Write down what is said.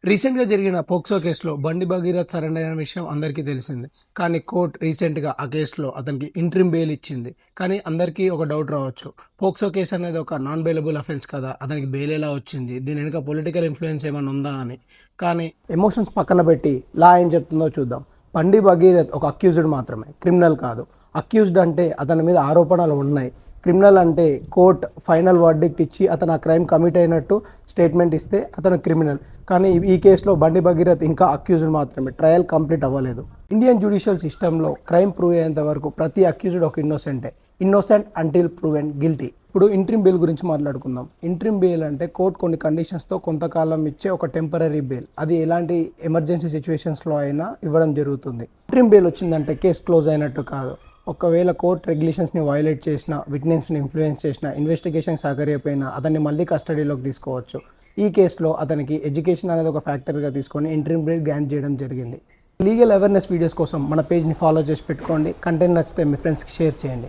రీసెంట్‌గా జరిగిన పోక్సో కేసులో బండి భగీరథ్ సరెండర్ అయిన విషయం అందరికీ తెలిసిందే. కానీ కోర్ట్ రీసెంట్‌గా ఆ కేసులో అతనికి ఇంట్రిమ్ బెయిల్ ఇచ్చింది. కానీ అందరికీ ఒక డౌట్ రావచ్చు. పోక్సో కేసు అనేది ఒక నాన్ బెయిలబుల్ అఫెన్స్ కదా! అతనికి బెయిల్ ఎలా వచ్చింది? దీని వెనుక పొలిటికల్ ఇన్‌ఫ్లూయెన్స్ ఏమన్నా ఉందా అని. కానీ ఎమోషన్స్ పక్కన పెట్టి లా ఏం చెప్తుందో చూద్దాం. బండి భగీరథ్ ఒక అక్యూజ్డ్ మాత్రమే, క్రిమినల్ కాదు. అక్యూజ్డ్ అంటే అతని మీద ఆరోపణలు ఉన్నాయి. క్రిమినల్ అంటే కోర్ట్ ఫైనల్ వర్డిక్ట్ ఇచ్చి అతను ఆ క్రైమ్ కమిట్ అయినట్టు స్టేట్మెంట్ ఇస్తే అతను క్రిమినల్. కానీ ఈ కేసులో బండి భగీరథ్ ఇంకా అక్యూజ్డ్ మాత్రమే, ట్రయల్ కంప్లీట్ అవ్వలేదు. ఇండియన్ జ్యుడిషియల్ సిస్టంలో క్రైమ్ ప్రూవ్ అయ్యేంత వరకు ప్రతి అక్యూజ్డ్ ఒక ఇన్నోసెంట్ అంటిల్ ప్రూవెన్ గిల్టీ. ఇప్పుడు ఇంట్రిమ్ బెయిల్ గురించి మాట్లాడుకుందాం. ఇంట్రిమ్ బెయిల్ అంటే కోర్ట్ కొన్ని కండిషన్స్తో కొంతకాలం ఇచ్చే ఒక టెంపరీ బెయిల్. అది ఎలాంటి ఎమర్జెన్సీ సిచ్యువేషన్స్లో అయినా ఇవ్వడం జరుగుతుంది. ఇంట్రిమ్ బెయిల్ వచ్చిందంటే కేసు క్లోజ్ అయినట్టు కాదు. ఒకవేళ కోర్ట్ రెగ్యులేషన్స్ని వైలేట్ చేసిన, విట్నెస్ని ఇన్ఫ్లుయెన్స్ చేసిన, ఇన్వెస్టిగేషన్ సహకరియపోయినా అతన్ని మళ్ళీ కస్టడీలోకి తీసుకోవచ్చు. ఈ కేసులో అతనికి ఎడ్యుకేషన్ అనేది ఒక ఫ్యాక్టర్గా తీసుకొని ఇంట్రిమ్ బెయిల్ గ్రాంట్ చేయడం జరిగింది. లీగల్ అవేర్నెస్ వీడియోస్ కోసం మన పేజ్ని ఫాలో చేసి పెట్టుకోండి. కంటెంట్ నచ్చితే మీ ఫ్రెండ్స్కి షేర్ చేయండి.